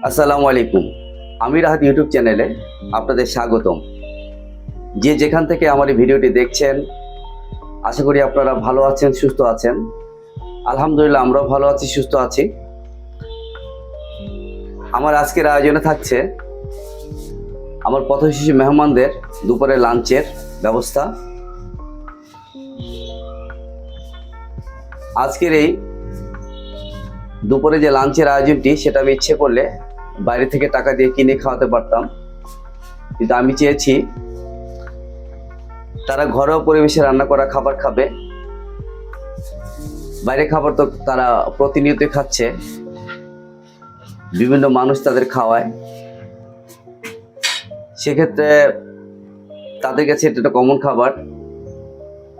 আসসালামু আলাইকুম। আমি রাহাত ইউটিউব চ্যানেলে আপনাদের স্বাগতম। যে যেখান থেকে আমার এই ভিডিওটি দেখছেন, আশা করি আপনারা ভালো আছেন, সুস্থ আছেন। আলহামদুলিল্লাহ, আমরাও ভালো আছি, সুস্থ আছি। আমার আজকের আয়োজনে থাকছে আমার পথশিশু মেহমানদের দুপুরে লাঞ্চের ব্যবস্থা। আজকের এই দুপুরে যে লাঞ্চের আয়োজনটি, সেটা আমি ইচ্ছে করলে বাইরে থেকে টাকা দিয়ে কিনে খাওয়াতে পারতাম, কিন্তু আমি চেয়েছি তারা ঘরোয়া পরিবেশে রান্না করা খাবার খাবে। বাইরে খাবার তো তারা প্রতিনিয়তই খাচ্ছে, বিভিন্ন মানুষ তাদের খাওয়ায়, সেক্ষেত্রে তাদের কাছে এটা একটা কমন খাবার।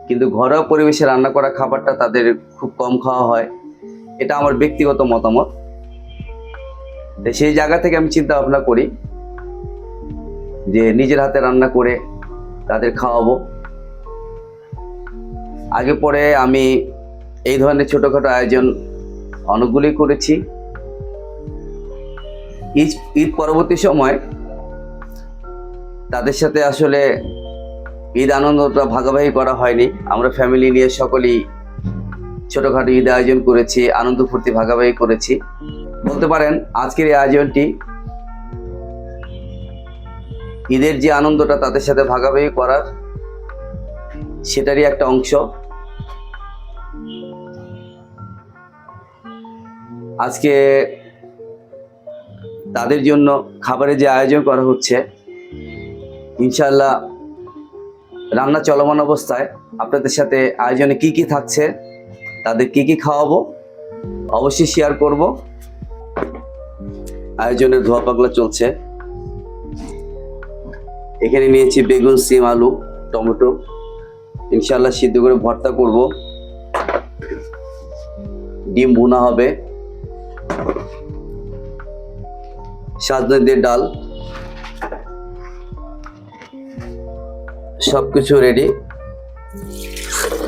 কিন্তু ঘরোয়া পরিবেশে রান্না করা খাবারটা তাদের খুব কম খাওয়া হয়, এটা আমার ব্যক্তিগত মতামত। সেই জায়গা থেকে আমি চিন্তা ভাবনা করি যে নিজের হাতে রান্না করে তাদের খাওয়াবো। আগে পরে আমি এই ধরনের ছোটোখাটো আয়োজন অনেকগুলি করেছি। ঈদ পরবর্তী সময় তাদের সাথে আসলে ঈদ আনন্দটা ভাগাভাগি করা হয়নি। আমরা ফ্যামিলি নিয়ে সকলেই ছোটোখাটো ঈদ আয়োজন করেছি, আনন্দ ফুর্তি ভাগাভাগি করেছি। বলতে পারেন আজকের এই আয়োজনটি ঈদের যে আনন্দটা তাদের সাথে ভাগাভাগি করার, সেটারই একটা অংশ। আজকে তাদের জন্য খাবারের যে আয়োজন করা হচ্ছে, ইনশাআল্লাহ রান্না চলমান অবস্থায় আপনাদের সাথে আয়োজনে কি কি থাকছে, তাদের কি কি খাওয়াবো অবশ্যই শেয়ার করব। আয়োজনের ধোয়া পাগলা চলছে। এখানে নিয়েছি বেগুন, সিম, আলু, টমেটো, ইনশাআল্লাহ সিদ্ধ করে ভর্তা করব। ডিম ভুনা হবে, সাজনা দিয়ে ডাল, সবকিছু রেডি।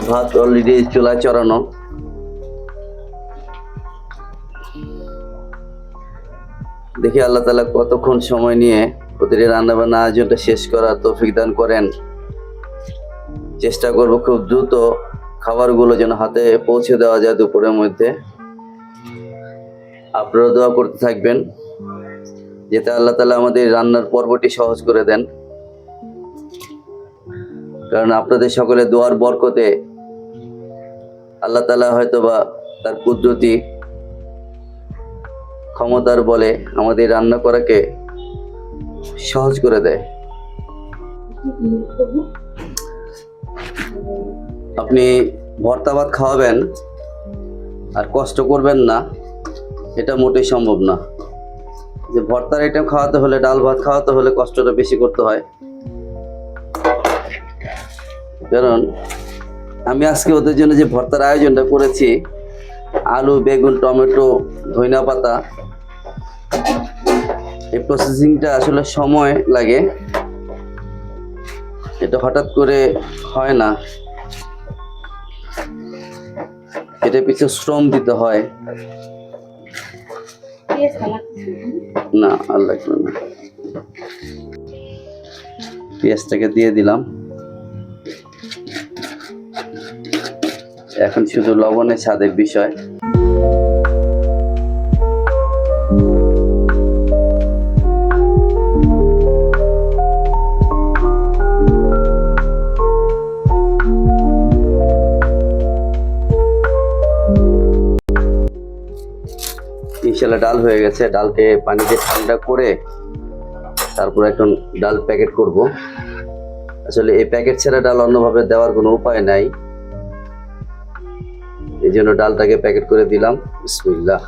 ভাত অলরেডি চুলায় চড়ানো। দেখি আল্লাহ তাআলা কতক্ষণ সময় নিয়ে প্রতিটি রান্নাবান্না আয়োজনটা শেষ করার তৌফিক দান করেন। চেষ্টা করব খুব দ্রুত খাবারগুলো যেন হাতে পৌঁছে দেওয়া যায় দুপুরের মধ্যে। আপনারা দোয়া করতে থাকবেন যাতে আল্লাহ তাআলা আমাদের রান্নার পর্বটি সহজ করে দেন, কারণ আপনাদের সকলে দোয়ার বরকতে আল্লাহ তাআলা হয়তোবা তার কুদরতি ক্ষমতার বলে আমাদের রান্না করাকে সহজ করে দেয়। আপনি ভর্তা ভাত খাওয়াবেন আর কষ্ট করবেন না, এটা মোটেই সম্ভব না। যে ভর্তার আইটেম খাওয়াতে হলে, ডাল ভাত খাওয়াতে হলে কষ্টটা বেশি করতে হয়। কারণ আমি আজকে ওদের জন্য যে ভর্তার আয়োজনটা করেছি, আলু, বেগুন, টমেটো, ধনিয়া পাতা, এই প্রসেসিংটা আসলে সময় লাগে, এটা হঠাৎ করে হয় না, এটা পিছনে শ্রম দিতে হয়। না, আর লাগবে না। পেঁয়াজটাকে দিয়ে দিলাম। এখন শুধু লবণের স্বাদের বিষয়। ইনশাআল্লাহ ডাল হয়ে গেছে। ডালকে পানিতে ঠান্ডা করে তারপর এখন ডাল প্যাকেট করব। আসলে এই প্যাকেট ছাড়া ডাল অন্যভাবে দেওয়ার কোনো উপায় নাই, এই জন্য ডালটাকে প্যাকেট করে দিলাম। বিসমিল্লাহ।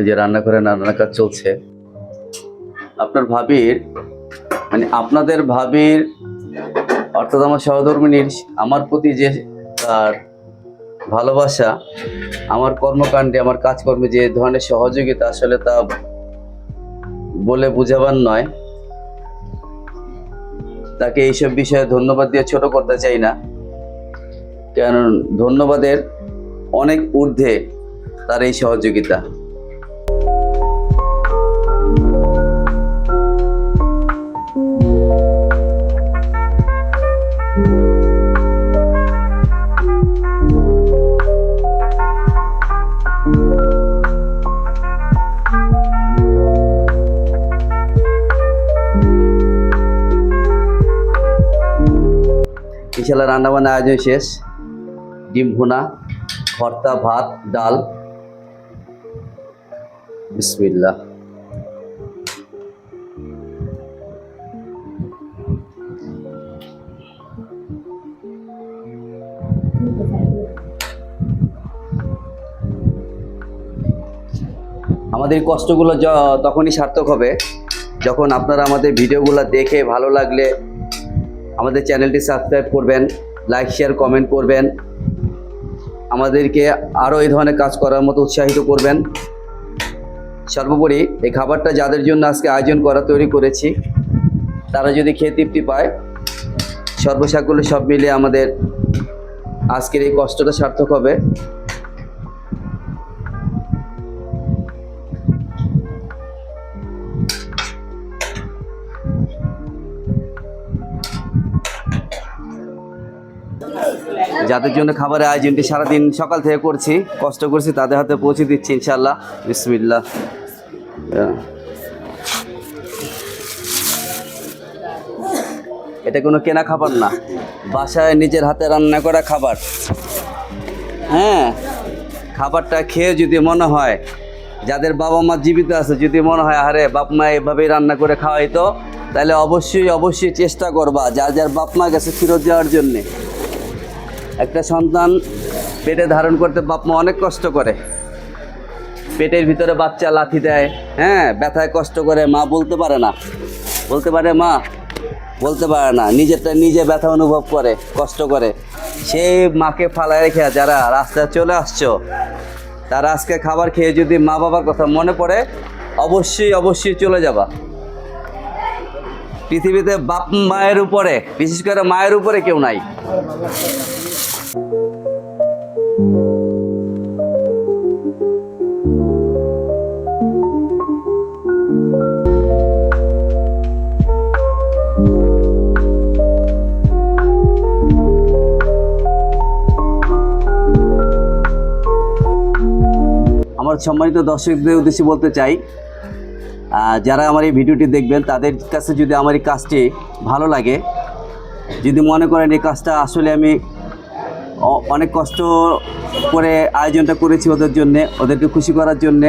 এই যে রান্না করে রান্নার কাজ চলছে। আপনার ভাবির, মানে আপনাদের ভাবির অর্থাৎ আমার সহধর্মিনীর আমার প্রতি যে তার ভালোবাসা, আমার কর্মকাণ্ডে, আমার কাজকর্মে যে ধরনের সহযোগিতা, আসলে তা বলে বোঝাবার নয়, তাকে এইসব বিষয়ে ধন্যবাদ দিয়ে ছোট করতে চাই না, কারণ ধন্যবাদের অনেক ঊর্ধ্বে তার এই সহযোগিতা। ইনশাল্লাহ রান্নাবান্না আয়োজন শেষ। ডিম ভুনা, ভর্তা, ভাত, ডাল। বিসমিল্লাহ। আমাদের কষ্টগুলো তখনই সার্থক হবে যখন আপনারা আমাদের ভিডিওগুলো দেখে ভালো লাগলে আমাদের চ্যানেলটি সাবস্ক্রাইব করবেন, লাইক, শেয়ার, কমেন্ট করবেন, আমাদেরকে আরও এই ধরনের কাজ করার মতো উৎসাহিত করবেন। সর্বোপরি এই খাবারটা যাদের জন্য আজকে আয়োজন করা তৈরি করেছি, তারা যদি খেয়ে তৃপ্তি পায়, সর্বসাকুল্যে সব মিলিয়ে আমাদের আজকের এই কষ্টটা সার্থক হবে। যাদের জন্য খাবারের আয়োজনটি সারাদিন সকাল থেকে করছি, কষ্ট করছি, তাদের হাতে পৌঁছে দিচ্ছি ইনশাল্লাহ। বিসমিল্লাহ। এটা কোনো কেনা খাবার না, বাসায় নিজের হাতে রান্না করা খাবার। হ্যাঁ, খাবারটা খেয়ে যদি মনে হয়, যাদের বাবা মা জীবিত আছে, যদি মনে হয় আরে বাপ মা এভাবেই রান্না করে খাওয়াইতো, তাহলে অবশ্যই চেষ্টা করবা যার বাপ মা গেছে ফেরত যাওয়ার জন্যে। একটা সন্তান পেটে ধারণ করতে বাপ মা অনেক কষ্ট করে, পেটের ভিতরে বাচ্চা লাথি দেয়, হ্যাঁ, ব্যথায় কষ্ট করে, মা বলতে পারে না, মা বলতে পারে না, নিজেরটা নিজে ব্যথা অনুভব করে, কষ্ট করে। সেই মাকে ফালায় রেখে যারা রাস্তায় চলে আসছো, তারা আজকে খাবার খেয়ে যদি মা বাবার কথা মনে পড়ে, অবশ্যই চলে যাবা। পৃথিবীতে বাপ মায়ের উপরে, বিশেষ করে মায়ের উপরে কেউ নাই। আমার সম্মানিত দর্শকদের উদ্দেশ্যে বলতে চাই, যারা আমার এই ভিডিওটি দেখবেন, তাদের কাছে যদি আমার এই কাজটি ভালো লাগে, যদি মনে করেন এই কাজটা আসলে আমি অনেক কষ্ট করে আয়োজনটা করেছি ওদের জন্যে, ওদেরকে খুশি করার জন্যে,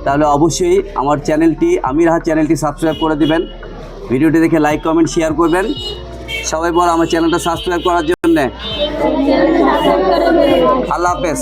তাহলে অবশ্যই আমার চ্যানেলটি, আমির রাহাত চ্যানেলটি সাবস্ক্রাইব করে দিবেন। ভিডিওটি দেখে লাইক, কমেন্ট, শেয়ার করবেন। সবাই বল আমার চ্যানেলটা সাবস্ক্রাইব করার জন্যে। আল্লাহ হাফেজ।